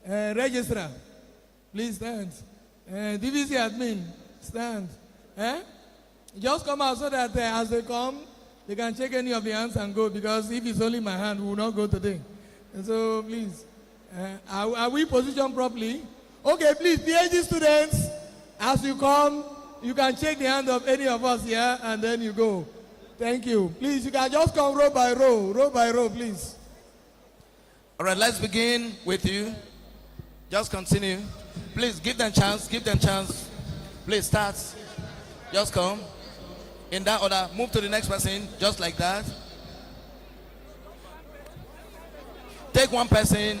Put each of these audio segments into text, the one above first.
Registrar, please stand. DVC admin, stand. Just come out so that as they come, they can check any of the hands and go, because if it's only my hand, we will not go today. And so please, are we positioned properly? Okay, please, PhD students, as you come, you can check the hand of any of us here, and then you go. Thank you. Please, you can just come row by row, please. All right, let's begin with you. Just continue. Please give them chance. Please start. Just come. In that order, move to the next person, just like that. Take one person.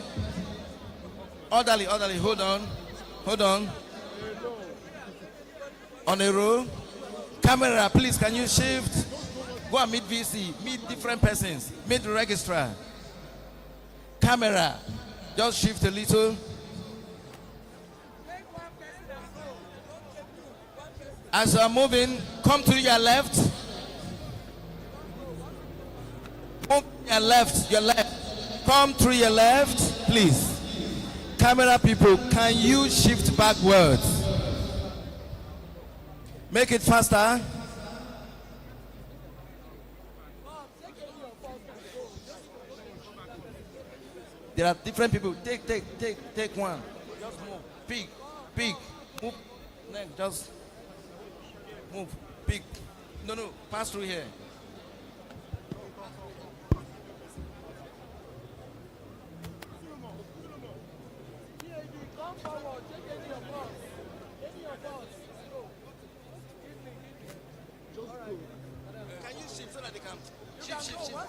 Orderly, hold on. On a row. Camera, please, can you shift? Go and meet VC, meet different persons, meet the registrar. Camera, just shift a little. As you are moving, come to your left. Move your left. Come to your left, please. Camera people, can you shift backwards? Make it faster. There are different people. Take one. Just move. Pick. Move. Next, just move. Pick. No. Pass through here. Can you shift so that they can shift? One.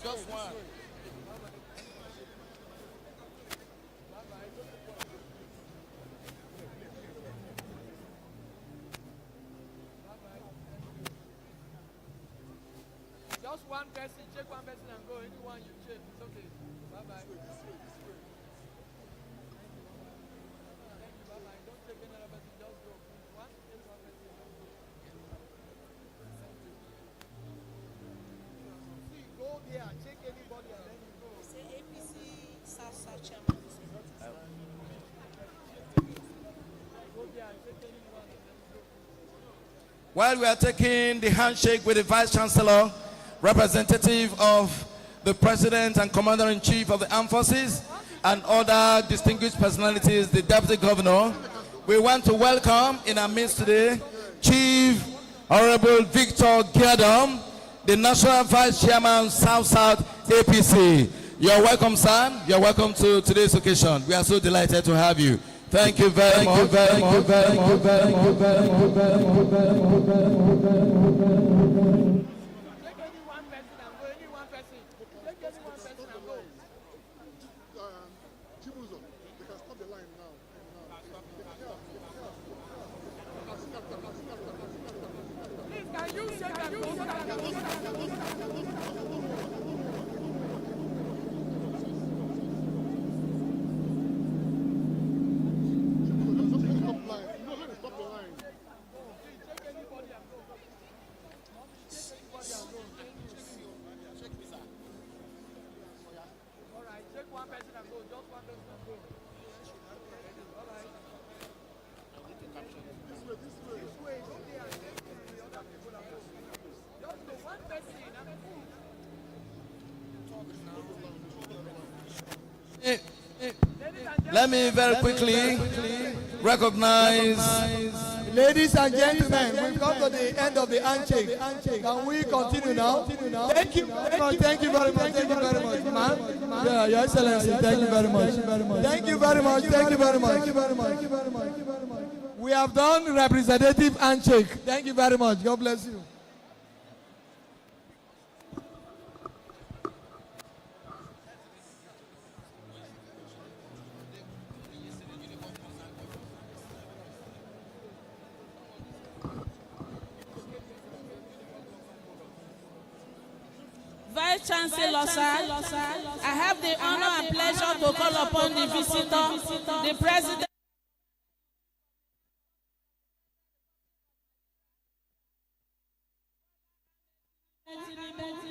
Just one. Just one person, check one person and go. Anyone you check, it's okay. Bye-bye. Thank you, bye-bye. Don't check any other person, just go. One, check one person. See, go there, check anybody and then you go. Say APC South Chairman. Go there and check anyone and then you go. While we are taking the handshake with the Vice Chancellor, representative of the President and Commander-in-Chief of the Armed Forces, and other distinguished personalities, the Deputy Governor, we want to welcome in our midst today Chief Honorable Victor Giadom, the National Vice Chairman, South APC. You're welcome, sir. You're welcome to today's occasion. We are so delighted to have you. Thank you very much. Let me very quickly recognize. Ladies and gentlemen, we've come to the end of the handshake. Can we continue now? Thank you very much. Thank you very much. Thank you very much, ma'am. Yeah, Your Excellency. Thank you very much. Thank you very much. Thank you very much. We have done representative handshake. Thank you very much. God bless you. Vice Chancellor, sir, I have the honor and pleasure to call upon the visitor, the President.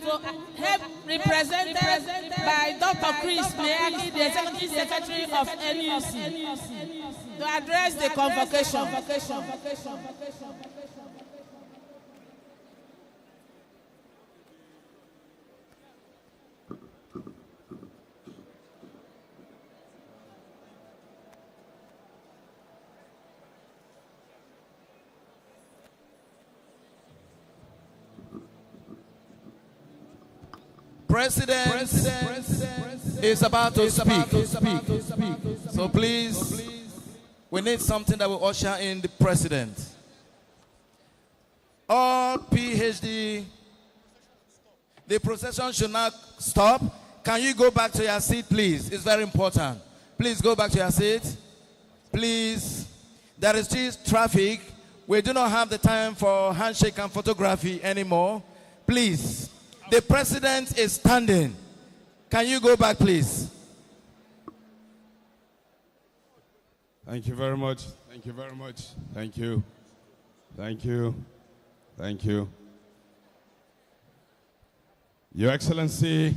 So, help represented by Dr. Chris Meaki, the Executive Secretary of NUC, to address the convocation. President is about to speak. So please, we need something that will usher in the president. All PhD, the procession should not stop. Can you go back to your seat, please? It's very important. Please go back to your seat. Please. There is still traffic. We do not have the time for handshake and photography anymore. Please. The president is standing. Can you go back, please? Thank you very much. Thank you very much. Thank you. Thank you. Thank you. Your Excellency,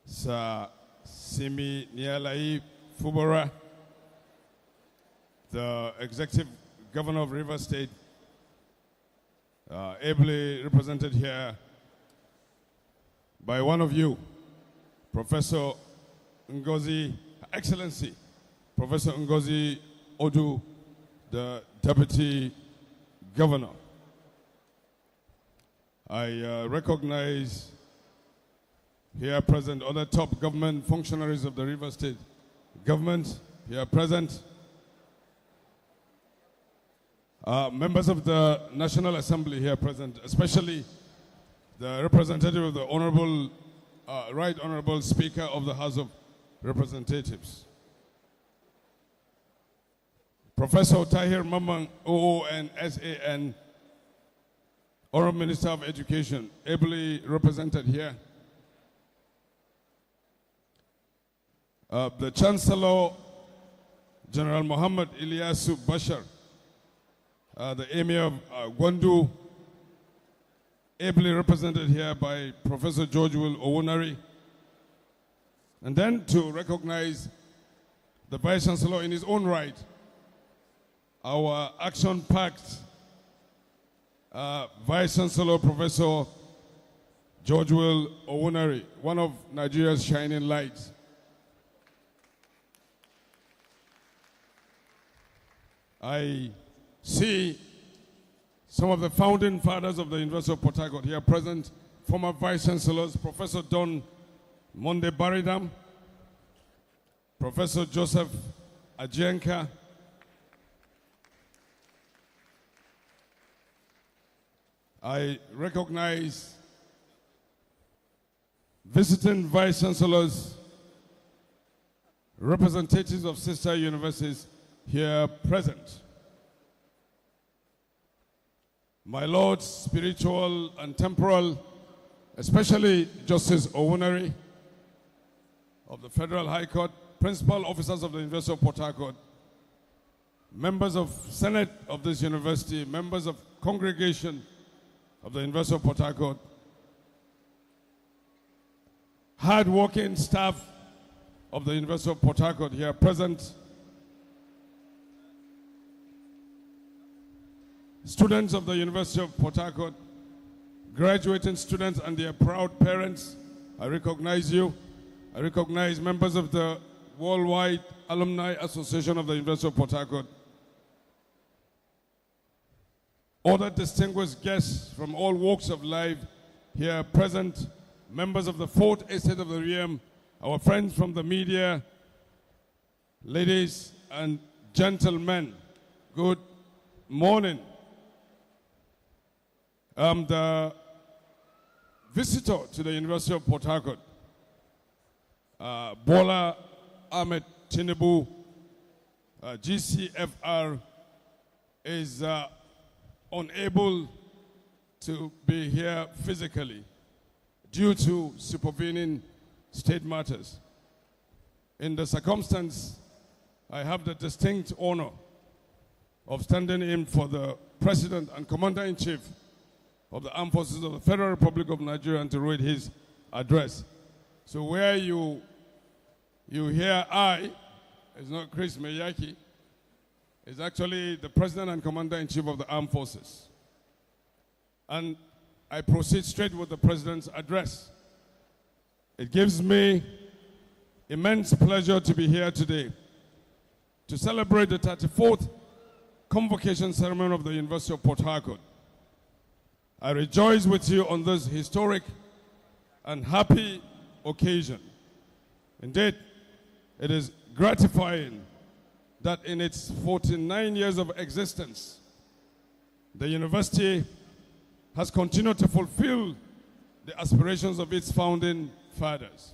Sir Simi Nialai Fubara, the Executive Governor of Rivers State, ably represented here by one of you, Professor Ngozi, Excellency, Professor Ngozi Odu, the Deputy Governor. I recognize here present other top government functionaries of the Rivers State government here present. Members of the National Assembly here present, especially the representative of the Honorable, Right Honorable Speaker of the House of Representatives. Professor Tahir Mamman, OON, SAN, Honorable Minister of Education, ably represented here. The Chancellor, General Muhammad Ilyasu Bashar, the Emir of Gwandu, ably represented here by Professor George Will Owunari. And then to recognize the Vice Chancellor in his own right, our action-packed Vice Chancellor, Professor George Will Owunari, one of Nigeria's shining lights. I see some of the founding fathers of the University of Port Harcourt here present, former Vice Chancellors, Professor Don Monde Baridam, Professor Joseph Ajenka, I recognize visiting Vice Chancellors, representatives of sister universities here present. My lords, spiritual and temporal, especially Justice Owunari of the Federal High Court, principal officers of the University of Port Harcourt, members of Senate of this university, members of congregation of the University of Port Harcourt, hard-working staff of the University of Port Harcourt here present, students of the University of Port Harcourt, graduating students and their proud parents, I recognize you. I recognize members of the Worldwide Alumni Association of the University of Port Harcourt, other distinguished guests from all walks of life here present, members of the Fourth Estate of the Realm, our friends from the media, ladies and gentlemen, good morning. I'm the visitor to the University of Port Harcourt. Bola Ahmed Tinubu, GCFR, is unable to be here physically due to supervening state matters. In the circumstance, I have the distinct honor of standing in for the President and Commander-in-Chief of the Armed Forces of the Federal Republic of Nigeria and to read his address. So where you hear I, it's not Chris Meyaki, it's actually the President and Commander-in-Chief of the Armed Forces. And I proceed straight with the President's address. It gives me immense pleasure to be here today to celebrate the 34th Convocation ceremony of the University of Port Harcourt. I rejoice with you on this historic and happy occasion. Indeed, it is gratifying that in its 49 years of existence, the university has continued to fulfill the aspirations of its founding fathers.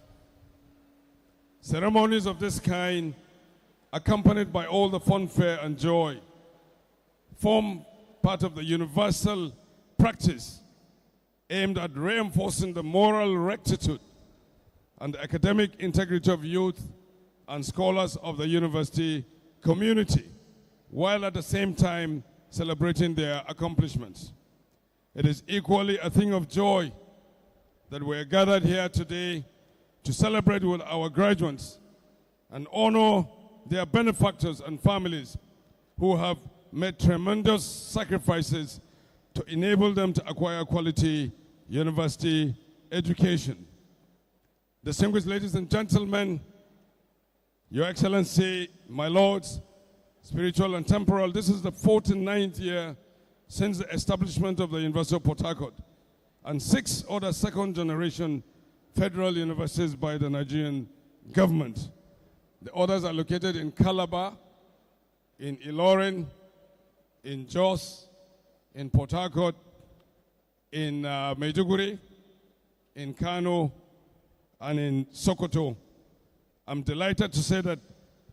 Ceremonies of this kind, accompanied by all the fanfare and joy, form part of the universal practice aimed at reinforcing the moral rectitude and the academic integrity of youth and scholars of the university community, while at the same time celebrating their accomplishments. It is equally a thing of joy that we are gathered here today to celebrate with our graduates and honor their benefactors and families who have made tremendous sacrifices to enable them to acquire quality university education. Distinguished ladies and gentlemen, Your Excellency, my lords, spiritual and temporal, this is the 49th year since the establishment of the University of Port Harcourt and 6 other second-generation federal universities by the Nigerian government. The others are located in Calabar, in Ilorin, in Jos, in Port Harcourt, in Maiduguri, in Kano, and in Sokoto. I'm delighted to say that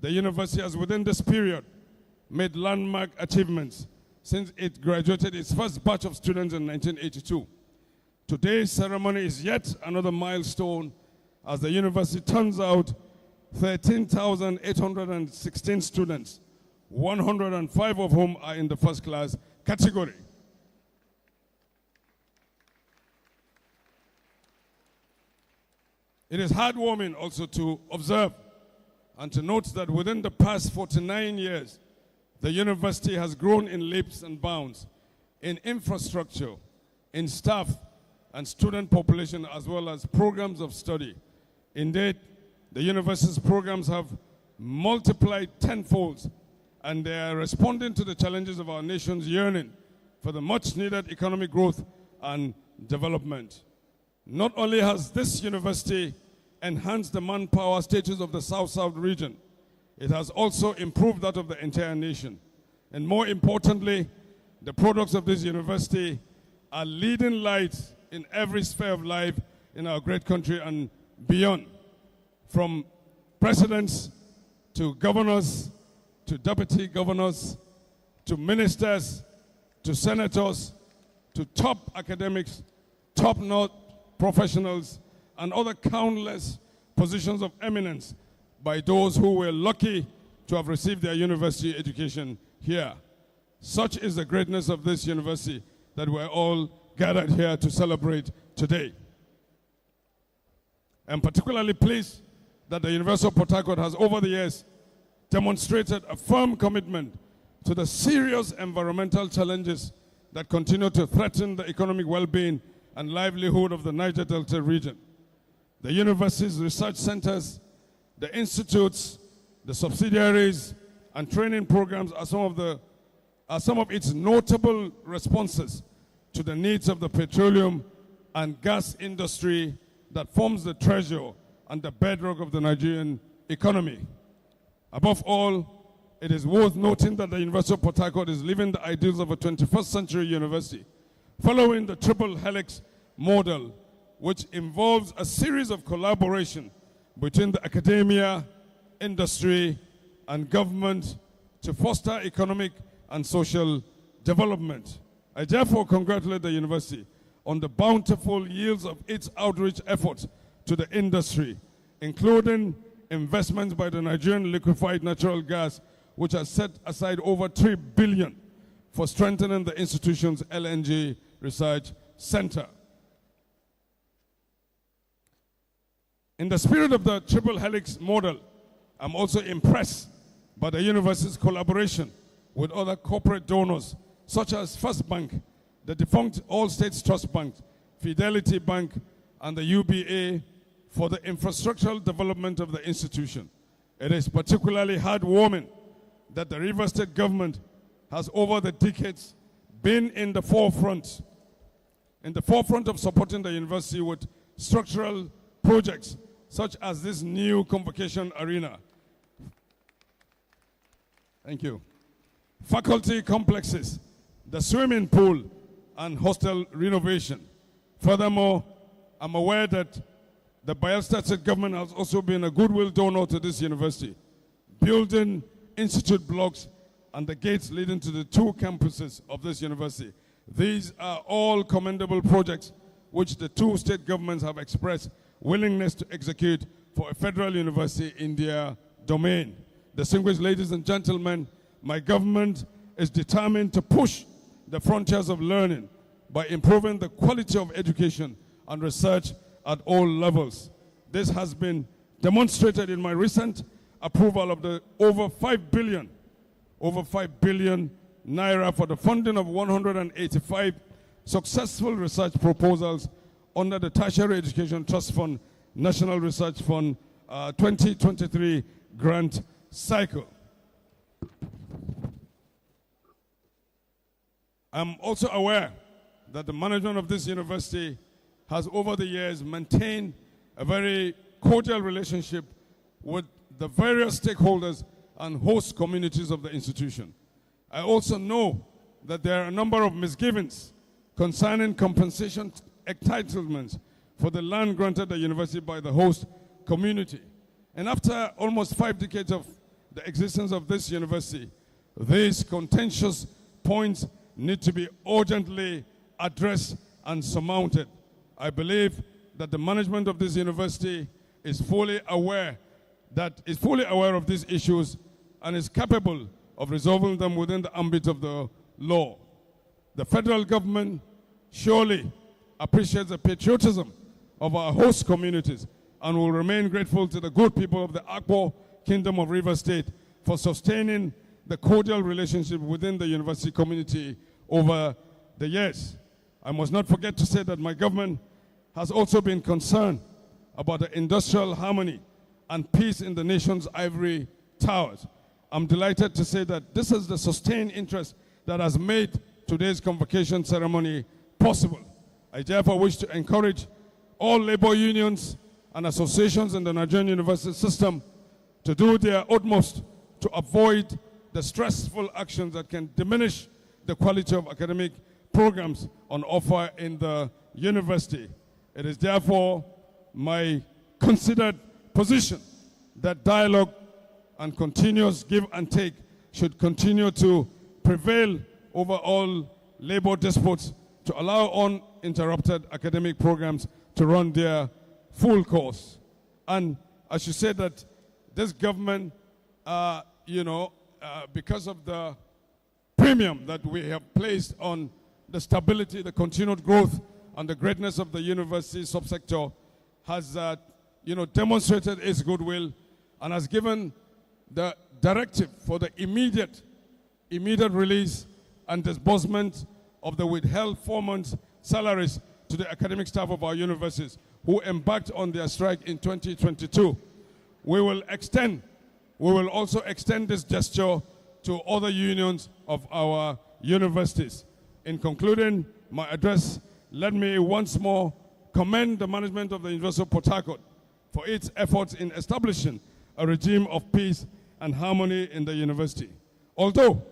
the university has within this period made landmark achievements since it graduated its first batch of students in 1982. Today's ceremony is yet another milestone as the university turns out 13,816 students, 105 of whom are in the first class category. It is heartwarming also to observe and to note that within the past 49 years, the university has grown in leaps and bounds in infrastructure, in staff and student population, as well as programs of study. Indeed, the university's programs have multiplied tenfold, and they are responding to the challenges of our nation's yearning for the much-needed economic growth and development. Not only has this university enhanced the manpower status of the South-South region, it has also improved that of the entire nation. And more importantly, the products of this university are leading lights in every sphere of life in our great country and beyond. From presidents to governors, to deputy governors, to ministers, to senators, to top academics, top-notch professionals, and other countless positions of eminence by those who were lucky to have received their university education here. Such is the greatness of this university that we're all gathered here to celebrate today. I'm particularly pleased that the University of Port Harcourt has over the years demonstrated a firm commitment to the serious environmental challenges that continue to threaten the economic well-being and livelihood of the Niger Delta region. The university's research centers, the institutes, the subsidiaries, and training programs are some of its notable responses to the needs of the petroleum and gas industry that forms the treasure and the bedrock of the Nigerian economy. Above all, it is worth noting that the University of Port Harcourt is living the ideals of a 21st century university, following the triple helix model, which involves a series of collaboration between the academia, industry, and government to foster economic and social development. I therefore congratulate the university on the bountiful yields of its outreach efforts to the industry, including investments by the Nigerian Liquefied Natural Gas, which has set aside over $3 billion for strengthening the institution's LNG Research Center. In the spirit of the triple helix model, I'm also impressed by the university's collaboration with other corporate donors, such as First Bank, the defunct All States Trust Bank, Fidelity Bank, and the UBA for the infrastructural development of the institution. It is particularly heartwarming that the Rivers State government has over the decades been in the forefront of supporting the university with structural projects such as this new Convocation arena. Thank you. Faculty complexes, the swimming pool, and hostel renovation. Furthermore, I'm aware that the Bayelsa State government has also been a goodwill donor to this university, building institute blocks and the gates leading to the 2 campuses of this university. These are all commendable projects which the 2 state governments have expressed willingness to execute for a federal university in their domain. Distinguished ladies and gentlemen, my government is determined to push the frontiers of learning by improving the quality of education and research at all levels. This has been demonstrated in my recent approval of the over 5 billion naira for the funding of 185 successful research proposals under the Tertiary Education Trust Fund National Research Fund 2023 grant cycle. I'm also aware that the management of this university has over the years maintained a very cordial relationship with the various stakeholders and host communities of the institution. I also know that there are a number of misgivings concerning compensation entitlements for the land granted the university by the host community. And after almost 5 decades of the existence of this university, these contentious points need to be urgently addressed and surmounted. I believe that the management of this university is fully aware of these issues and is capable of resolving them within the ambit of the law. The federal government surely appreciates the patriotism of our host communities and will remain grateful to the good people of the Akpo Kingdom of Rivers State for sustaining the cordial relationship within the university community over the years. I must not forget to say that my government has also been concerned about the industrial harmony and peace in the nation's ivory towers. I'm delighted to say that this is the sustained interest that has made today's convocation ceremony possible. I therefore wish to encourage all labor unions and associations in the Nigerian university system to do their utmost to avoid the stressful actions that can diminish the quality of academic programs on offer in the university. It is therefore my considered position that dialogue and continuous give and take should continue to prevail over all labor disputes to allow uninterrupted academic programs to run their full course. And I should say that this government, because of the premium that we have placed on the stability, the continued growth, and the greatness of the university subsector, has demonstrated its goodwill and has given the directive for the immediate release and disbursement of the withheld 4 months' salaries to the academic staff of our universities who embarked on their strike in 2022. We will also extend this gesture to other unions of our universities. In concluding my address, let me once more commend the management of the University of Port Harcourt for its efforts in establishing a regime of peace and harmony in the university. Although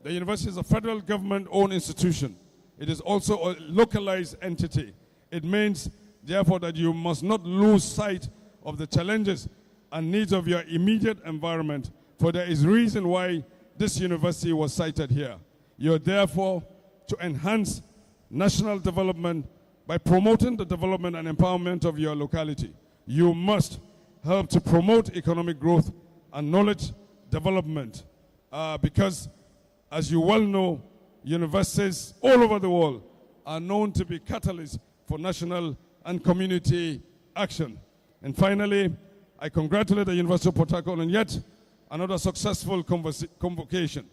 the university is a federal government-owned institution, it is also a localized entity. It means, therefore, that you must not lose sight of the challenges and needs of your immediate environment, for there is reason why this university was cited here. You are therefore to enhance national development by promoting the development and empowerment of your locality. You must help to promote economic growth and knowledge development because, as you well know, universities all over the world are known to be catalysts for national and community action. And finally, I congratulate the University of Port Harcourt on yet another successful convocation.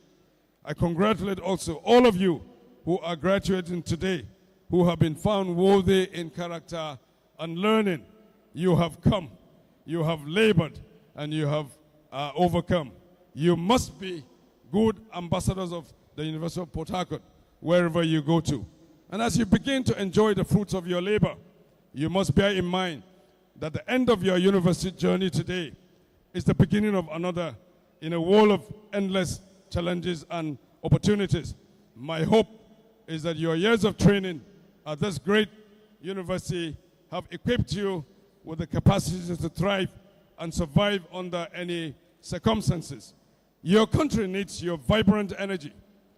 I congratulate also all of you who are graduating today, who have been found worthy in character and learning. You have come, you have labored, and you have overcome. You must be good ambassadors of the University of Port Harcourt wherever you go to. And as you begin to enjoy the fruits of your labor, you must bear in mind that the end of your university journey today is the beginning of another in a world of endless challenges and opportunities. My hope is that your years of training at this great university have equipped you with the capacity to thrive and survive under any circumstances. Your country needs your vibrant energy,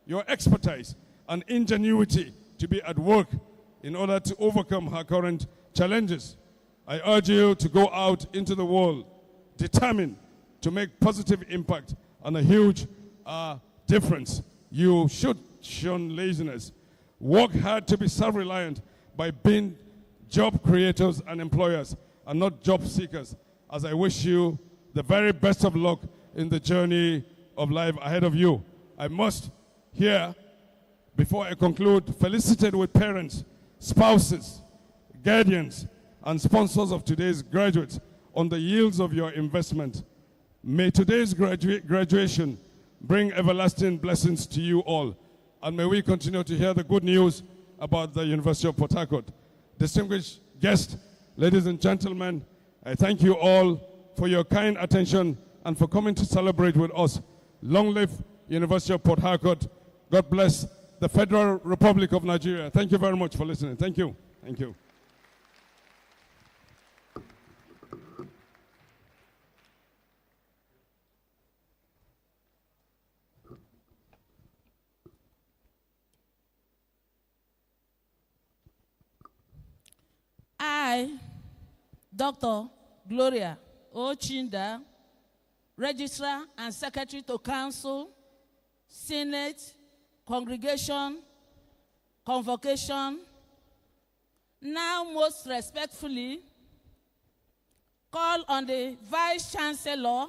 your expertise, and ingenuity to be at work in order to overcome her current challenges. I urge you to go out into the world determined to make positive impact and a huge difference. You should shun laziness. Work hard to be self-reliant by being job creators and employers and not job seekers. As I wish you the very best of luck in the journey of life ahead of you. I must here, before I conclude, felicitate with parents, spouses, guardians, and sponsors of today's graduates on the yields of your investment. May today's graduation bring everlasting blessings to you all, and may we continue to hear the good news about the University of Port Harcourt. Distinguished guests, ladies and gentlemen, I thank you all for your kind attention and for coming to celebrate with us. Long live University of Port Harcourt. God bless the Federal Republic of Nigeria. Thank you very much for listening. Thank you. Thank you. I, Dr. Gloria Ochinda, Registrar and Secretary to Council, Senate, Congregation, Convocation, now most respectfully call on the Vice Chancellor,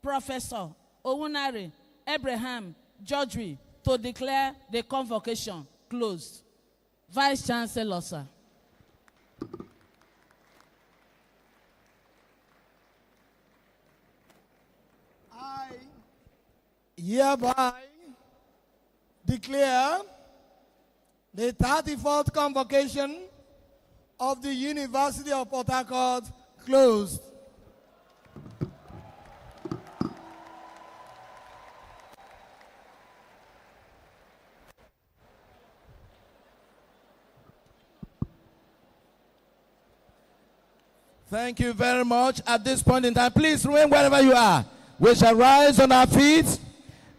Professor Owunare Abraham Georgie, to declare the convocation closed. Vice Chancellor, sir. I hereby declare the 34th convocation of the University of Port Harcourt closed. Thank you very much. At this point in time, please remain wherever you are. We shall rise on our feet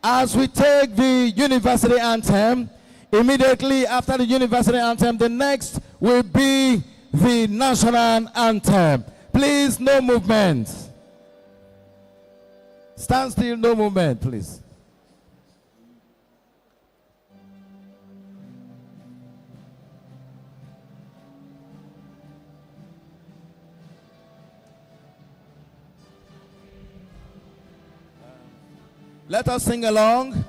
as we take the university anthem. Immediately after the university anthem, the next will be the national anthem. Please, no movement. Stand still, no movement, please. Let us sing along.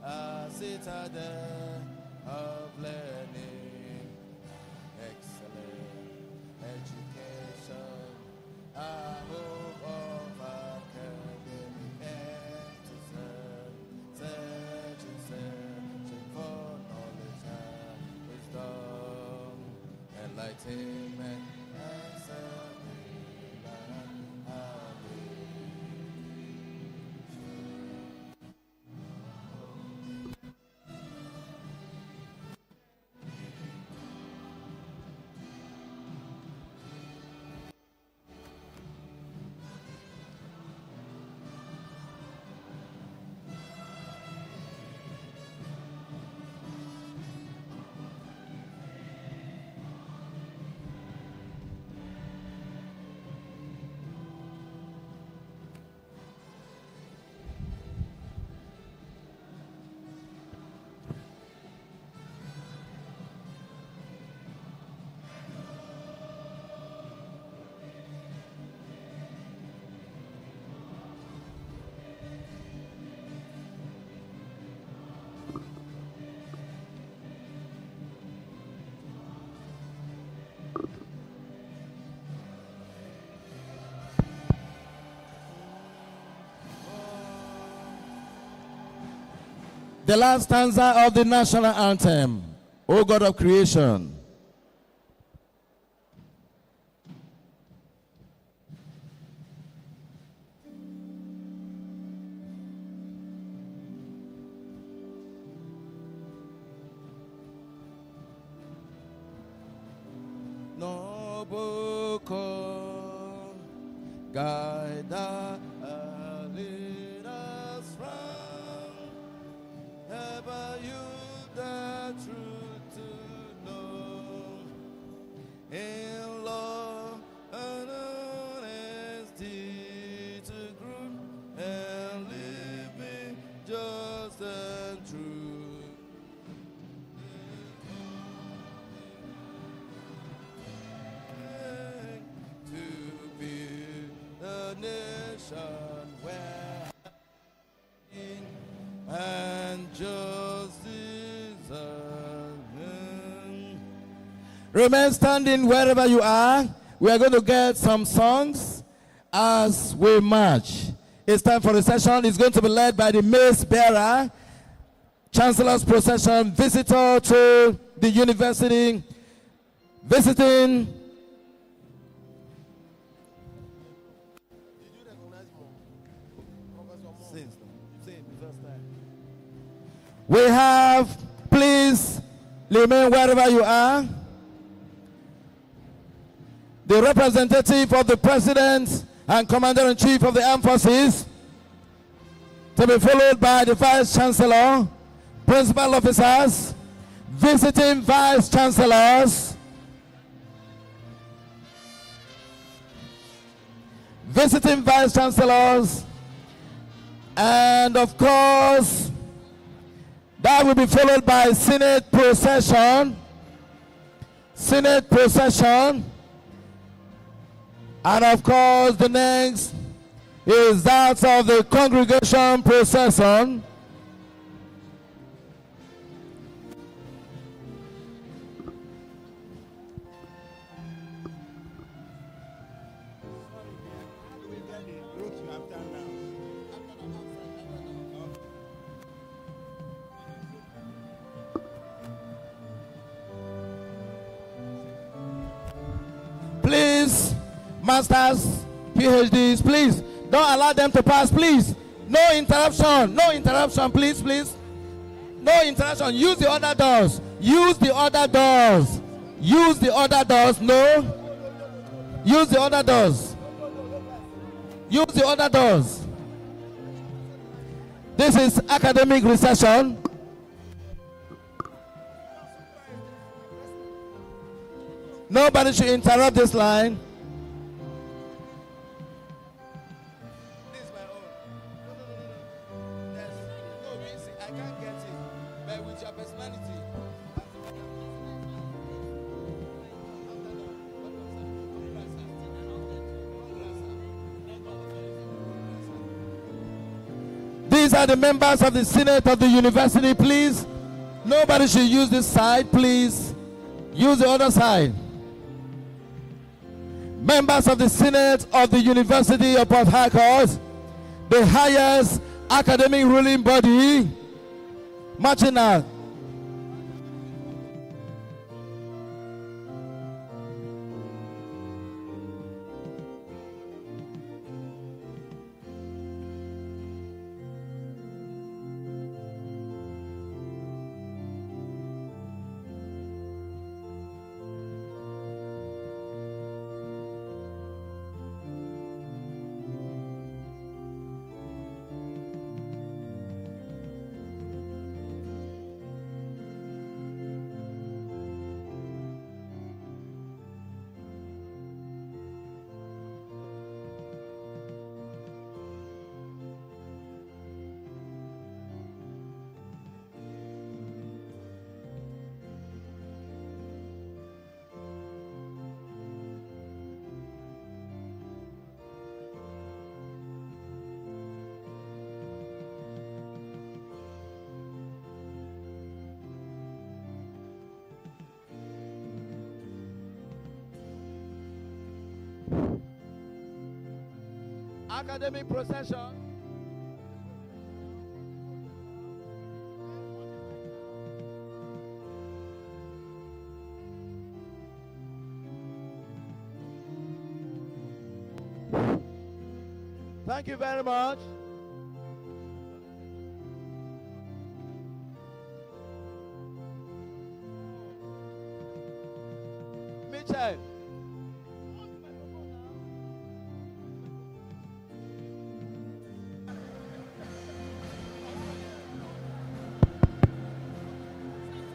A citadel of learning, excellent education, a hope of academic excellence, searching for knowledge and wisdom, enlightenment and serving and The last stanza of the national anthem, O God of creation. Noble call, guide us, lead us from, ever you the truth to know, in love and honesty to grow, and living just and true. Nation where and justice remain standing wherever you are. We are going to get some songs as we march. It's time for the session. It's going to be led by the mace bearer, Chancellor's procession, visitor to the university, visiting. We have, please remain wherever you are, the representative of the President and Commander-in-Chief of the Armed Forces, to be followed by the Vice Chancellor, Principal Officers, visiting Vice Chancellors, and of course, that will be followed by Senate procession. And of course, the next is that of the congregation procession. Please, masters, PhDs, please, don't allow them to pass, please. No interruption, please. No interruption. Use the other doors. No. Use the other doors. This is academic recession. Nobody should interrupt this line. This is my own. No, I can't get it. But with your personality. These are the members of the Senate of the university, please. Nobody should use this side, please. Use the other side. Members of the Senate of the University of Port Harcourt, the highest academic ruling body, marching out. Academic procession. Thank you very much. Mitchell.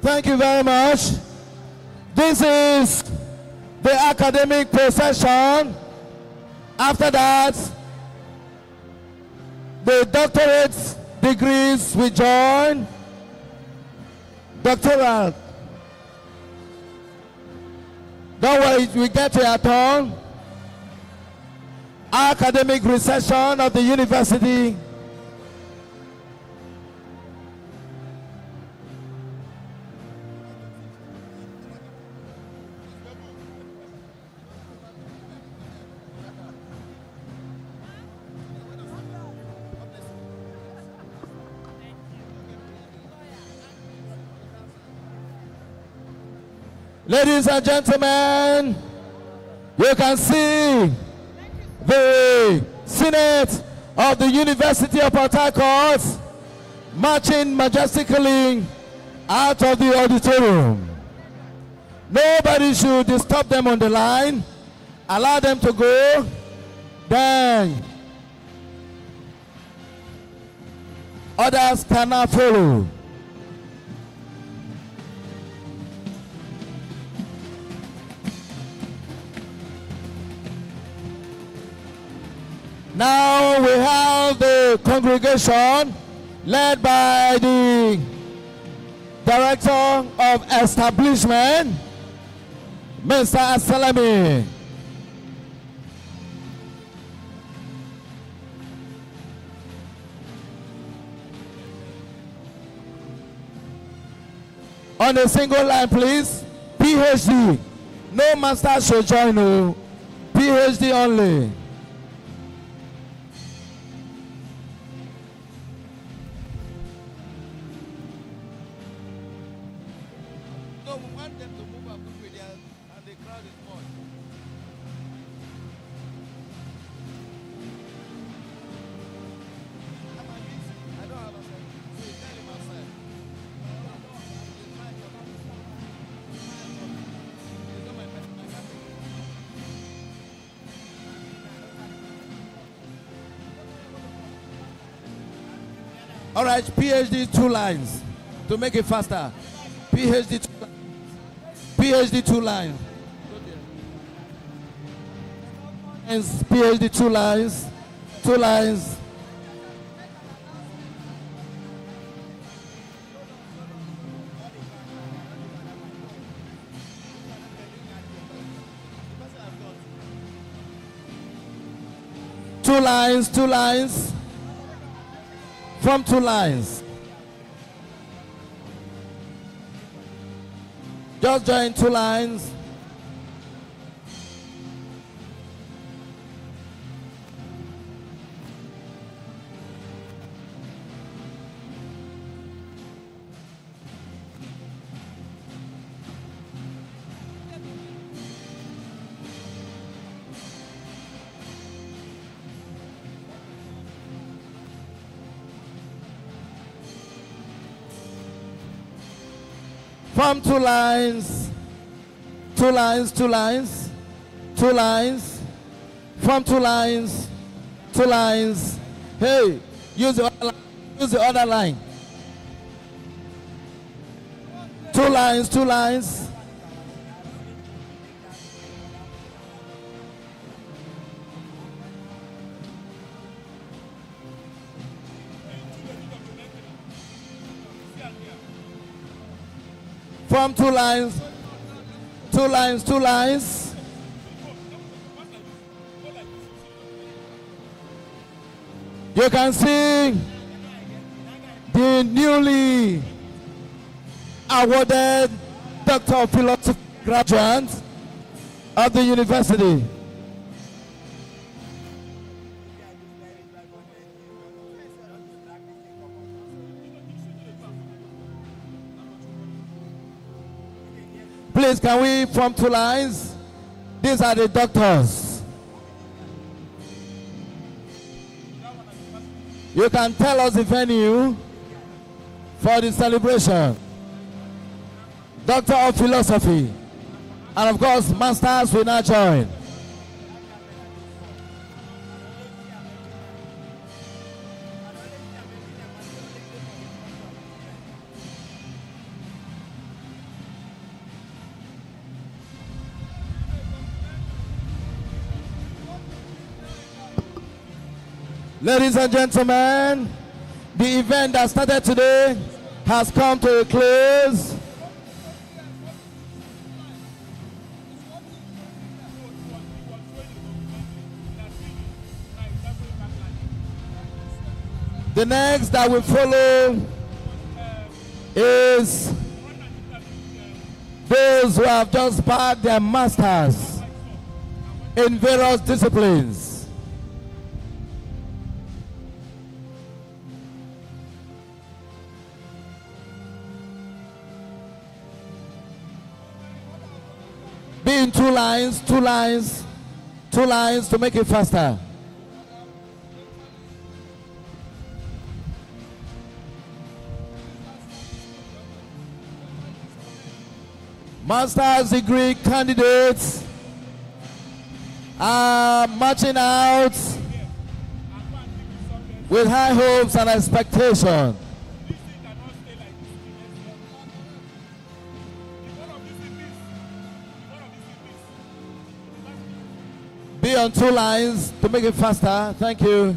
Thank you very much. This is the academic procession. After that, the doctorate degrees will join. Doctoral. Don't worry, we get to your turn. Academic recession of the university. Ladies and gentlemen, you can see the Senate of the University of HARCOURT marching majestically out of the auditorium. Nobody should disturb them on the line. Allow them to go. Then others cannot follow. Now we have the congregation led by the Director of Establishment, Mr. Asalami. On a single line, please. PhD. No master should join. No. PhD only. All right, PhD 2 lines to make it faster. PhD 2 lines. And PhD 2 lines. 2 lines. Two lines. From 2 lines. Just join 2 lines. From 2 lines, 2 lines, 2 lines, 2 lines, from 2 lines, 2 lines. Hey, use the other line. Use the other line. 2 lines, 2 lines. From 2 lines, 2 lines, 2 lines. You can see the newly awarded Doctor of Philosophy graduate of the university. Please, can we form 2 lines? These are the doctors. You can tell us the venue for the celebration. Doctor of Philosophy. And of course, Masters will now join. Ladies and gentlemen, the event that started today has come to a close. The next that will follow is those who have just bagged their masters in various disciplines. Be in two lines to make it faster. Master's degree candidates are marching out with high hopes and expectation. Be on two lines to make it faster. Thank you.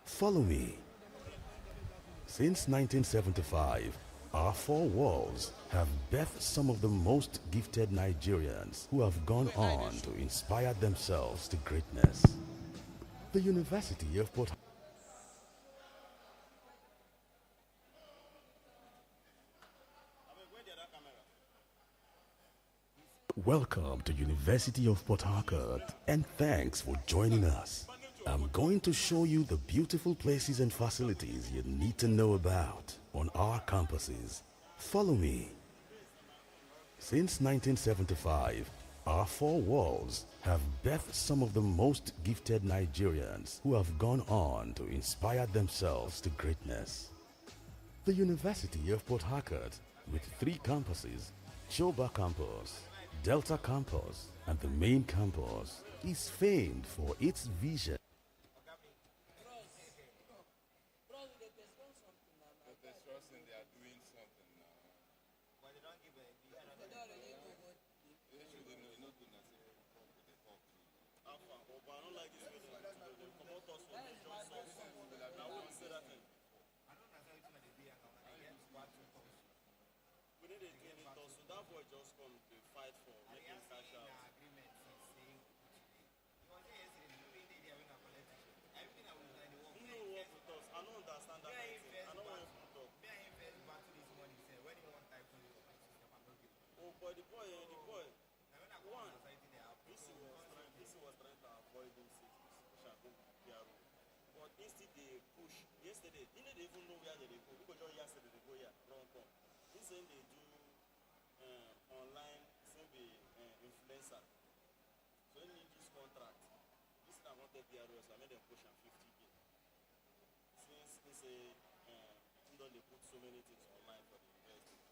Follow me. Since 1975, our four walls have birthed some of the most gifted Nigerians who have gone on to inspire themselves to greatness. The University of Port Welcome to University of Port Harcourt, and thanks for joining us. I'm going to show you the beautiful places and facilities you need to know about on our campuses. Follow me. Since 1975, our four walls have birthed some of the most gifted Nigerians who have gone on to inspire themselves to greatness. The University of Port Harcourt, with 3 campuses: Choba Campus, Delta campus and the main campus is famed for its vision. Just come to fight for making cash out. I don't understand that. I don't want to talk. Oh, but the boy, one, this was trying to avoid this situation. But instead they push. Yesterday, they didn't even know where they go. Because just yesterday they go here, wrong come. This thing they do online, same be influencer. So they need this contract. This thing I wanted PROs, I made them push on 50K. Since they say they put so many things online for the investors.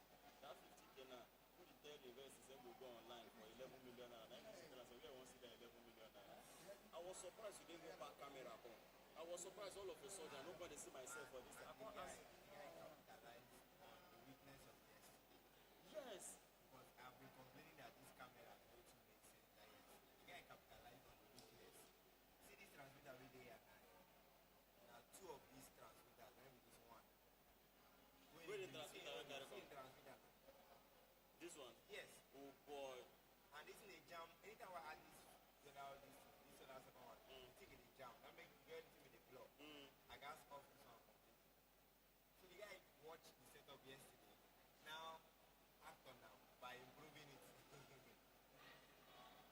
That 50K now, who they tell the investors they will go online for 11 million naira. Now I said, we want to see that 11 million naira. I was surprised you didn't go back camera on. I was surprised all of a sudden. Nobody see myself for this. I can't ask. Yes. But I've been complaining that this camera doesn't make sense. That the guy capitalized on the weakness. See this transmitter every day and now two of these transmitters, maybe this one. Where the transmitter will carry from? This one? Yes. Oh boy. And this is a jam. Anytime I add this other second one, take it a jam. That makes you get with the block. I got off this one completely. So the guy watched the setup yesterday. Now act on now by improving it.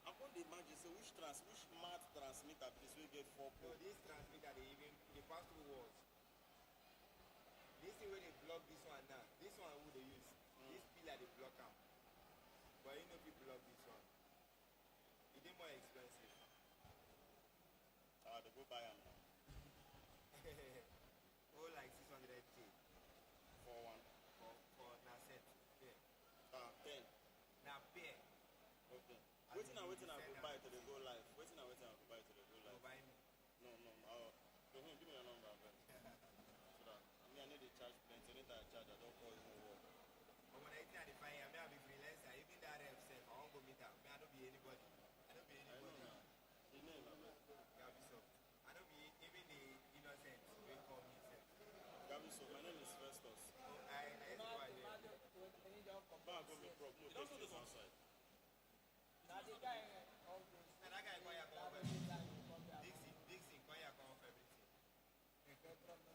I can't imagine so which mad transmitter this will get 4 No, this transmitter they pass through walls. This thing where they block this one now. This one who they use. This pillar they block them. But you know if you block this one. It is more expensive. They go buy them now. Oh, like 600K. For one. For Nasset. Pair. 10. Now pair. Okay. Waiting I go buy till they go live. Waiting I